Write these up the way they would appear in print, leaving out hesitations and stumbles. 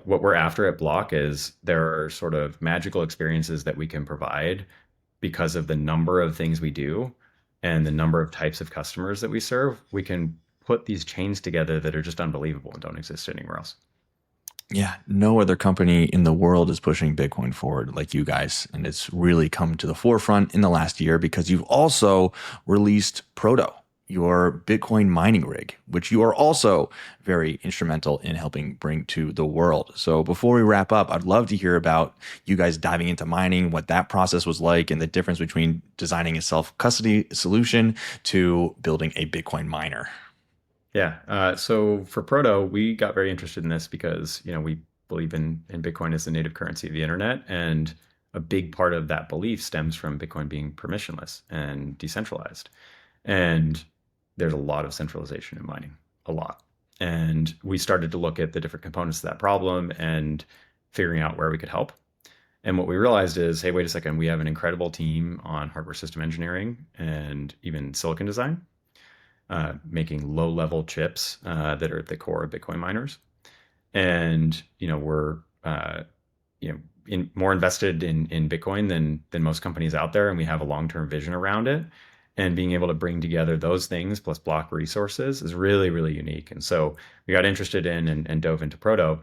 what we're after at Block is there are sort of magical experiences that we can provide because of the number of things we do and the number of types of customers that we serve. We can put these chains together that are just unbelievable and don't exist anywhere else. Yeah, no other company in the world is pushing Bitcoin forward like you guys. And it's really come to the forefront in the last year because you've also released Proto, your Bitcoin mining rig, which you are also very instrumental in helping bring to the world. So before we wrap up, I'd love to hear about you guys diving into mining, what that process was like, and the difference between designing a self-custody solution to building a Bitcoin miner. Yeah. So for Proto, we got very interested in this because, we believe in Bitcoin as the native currency of the internet. And a big part of that belief stems from Bitcoin being permissionless and decentralized. And there's a lot of centralization in mining, a lot. And we started to look at the different components of that problem and figuring out where we could help. And what we realized is, hey, wait a second, we have an incredible team on hardware system engineering and even silicon design, making low-level chips that are at the core of Bitcoin miners. And we're more invested in Bitcoin than most companies out there, and we have a long-term vision around it. And being able to bring together those things plus Block resources is really, really unique. And so we got interested in and dove into Proto,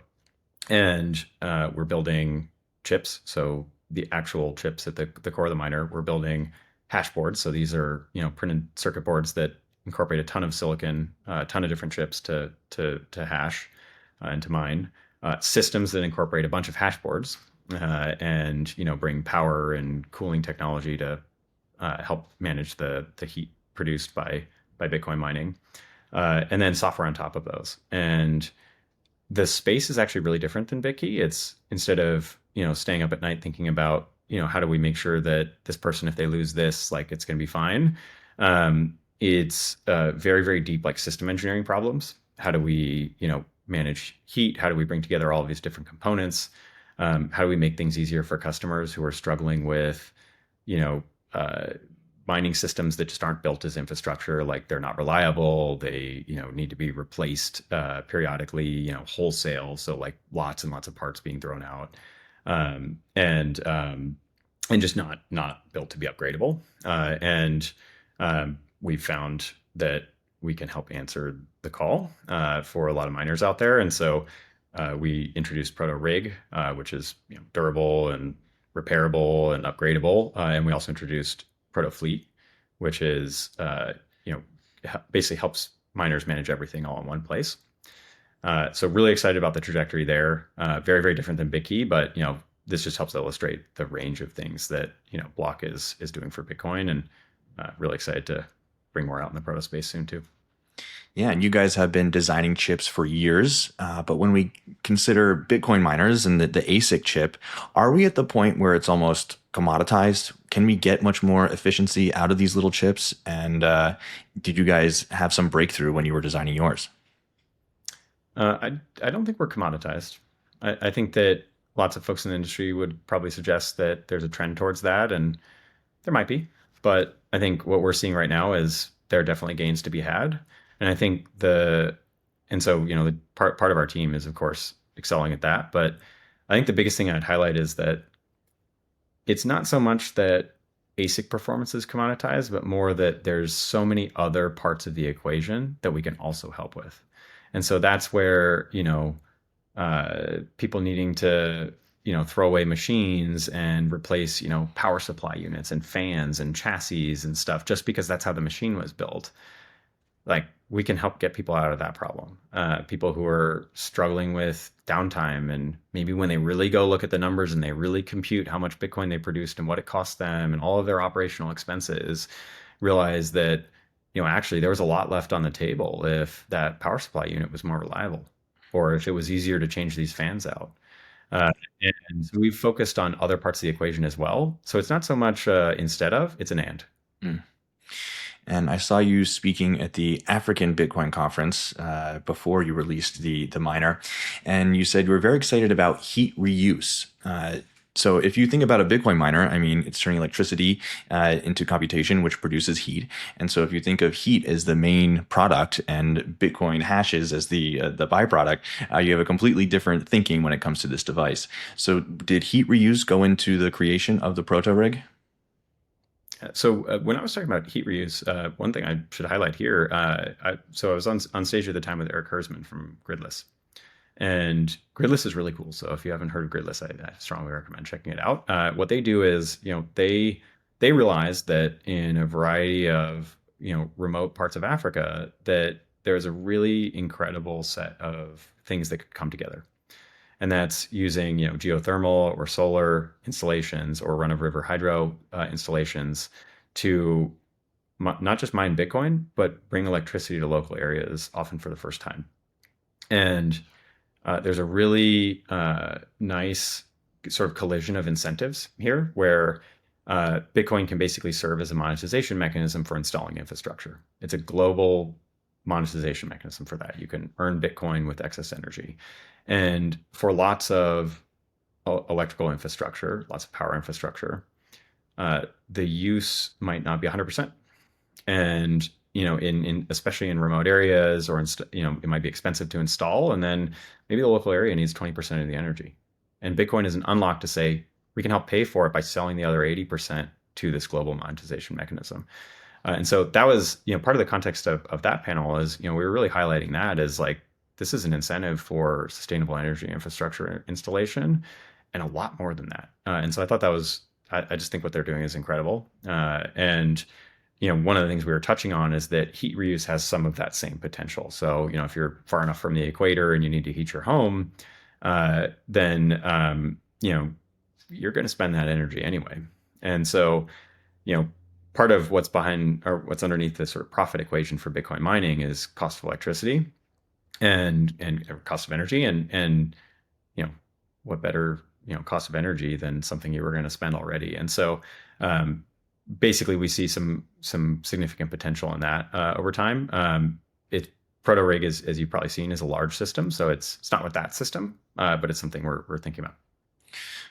and we're building chips. So the actual chips at the core of the miner, we're building hash boards. So these are printed circuit boards that incorporate a ton of silicon, a ton of different chips to hash and to mine. Systems that incorporate a bunch of hash boards and bring power and cooling technology to help manage the heat produced by Bitcoin mining, and then software on top of those. And the space is actually really different than Bitkey. It's instead of staying up at night thinking about how do we make sure that this person, if they lose this, like it's going to be fine. It's very, very deep, like system engineering problems. How do we manage heat? How do we bring together all of these different components? How do we make things easier for customers who are struggling with you know mining systems that just aren't built as infrastructure, like they're not reliable, they need to be replaced periodically, wholesale, so like lots and lots of parts being thrown out, and just not built to be upgradable. And we found that we can help answer the call for a lot of miners out there. And so we introduced Proto Rig, which is durable and repairable and upgradable. And we also introduced Proto Fleet, which is basically helps miners manage everything all in one place. So really excited about the trajectory there. Very, very different than Bitkey, but this just helps illustrate the range of things that Block is doing for Bitcoin, and really excited to bring more out in the proto space soon too. Yeah, and you guys have been designing chips for years. But when we consider Bitcoin miners and the ASIC chip, are we at the point where it's almost commoditized? Can we get much more efficiency out of these little chips? And did you guys have some breakthrough when you were designing yours? I don't think we're commoditized. I think that lots of folks in the industry would probably suggest that there's a trend towards that, and there might be. But I think what we're seeing right now is there are definitely gains to be had. And I think the part of our team is, of course, excelling at that. But I think the biggest thing I'd highlight is that it's not so much that ASIC performance is commoditized, but more that there's so many other parts of the equation that we can also help with. And so that's where, people needing to, throw away machines and replace, power supply units and fans and chassis and stuff, just because that's how the machine was built. Like, we can help get people out of that problem. People who are struggling with downtime, and maybe when they really go look at the numbers and they really compute how much Bitcoin they produced and what it cost them and all of their operational expenses, realize that, actually there was a lot left on the table if that power supply unit was more reliable, or if it was easier to change these fans out. Uh, and so we've focused on other parts of the equation as well. So it's not so much instead of, it's an and. Mm. And I saw you speaking at the African Bitcoin conference before you released the miner, and you said you were very excited about heat reuse. So if you think about a Bitcoin miner, I mean, it's turning electricity into computation, which produces heat. And so if you think of heat as the main product and Bitcoin hashes as the byproduct, you have a completely different thinking when it comes to this device. So did heat reuse go into the creation of the Proto rig? So when I was talking about heat reuse, one thing I should highlight here, so I was on stage at the time with Eric Hersman from Gridless. And Gridless is really cool. So if you haven't heard of Gridless, I strongly recommend checking it out. What they do is, they realize that in a variety of remote parts of Africa, that there's a really incredible set of things that could come together, and that's using geothermal or solar installations or run-of-river hydro installations to not just mine Bitcoin, but bring electricity to local areas, often for the first time. And there's a really nice sort of collision of incentives here where Bitcoin can basically serve as a monetization mechanism for installing infrastructure. It's a global monetization mechanism for that. You can earn Bitcoin with excess energy. And for lots of electrical infrastructure, lots of power infrastructure, the use might not be 100%. And in especially in remote areas, or it might be expensive to install, and then maybe the local area needs 20% of the energy. And Bitcoin is an unlock to say we can help pay for it by selling the other 80% to this global monetization mechanism. And so that was part of the context of that panel is we were really highlighting that as like this is an incentive for sustainable energy infrastructure installation, and a lot more than that. And so I thought that was I just think what they're doing is incredible. And one of the things we were touching on is that heat reuse has some of that same potential. So, if you're far enough from the equator and you need to heat your home, then, you're going to spend that energy anyway. And so, part of what's behind or what's underneath this sort of profit equation for Bitcoin mining is cost of electricity and cost of energy. And, what better, cost of energy than something you were going to spend already. And so, basically, we see some significant potential in that over time. Proto rig is, as you've probably seen, is a large system, so it's not with that system, but it's something we're thinking about.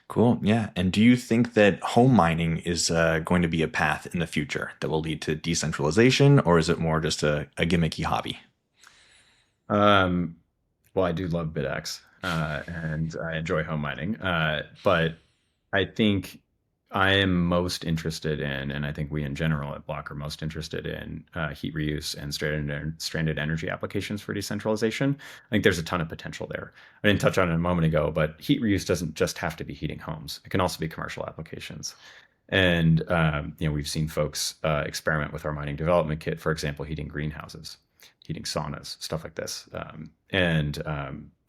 Cool. Yeah. And do you think that home mining is going to be a path in the future that will lead to decentralization, or is it more just a gimmicky hobby? Well, I do love BitX, and I enjoy home mining, but I think I am most interested in, and I think we in general at Block are most interested in heat reuse and stranded energy applications for decentralization. I think there's a ton of potential there. I didn't touch on it a moment ago, but heat reuse doesn't just have to be heating homes. It can also be commercial applications. And we've seen folks experiment with our mining development kit, for example, heating greenhouses, heating saunas, stuff like this.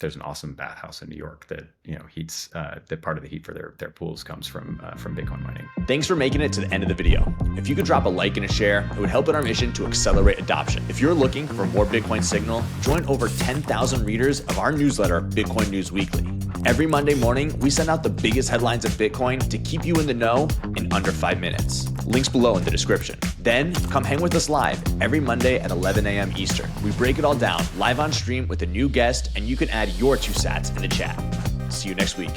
There's an awesome bathhouse in New York that heats that part of the heat for their pools comes from Bitcoin mining. Thanks for making it to the end of the video. If you could drop a like and a share, it would help in our mission to accelerate adoption. If you're looking for more Bitcoin signal, join over 10,000 readers of our newsletter, Bitcoin News Weekly. Every Monday morning, we send out the biggest headlines of Bitcoin to keep you in the know in under 5 minutes. Links below in the description. Then come hang with us live every Monday at 11 a.m. Eastern. We break it all down live on stream with a new guest, and you can add your 2 sats in the chat. See you next week.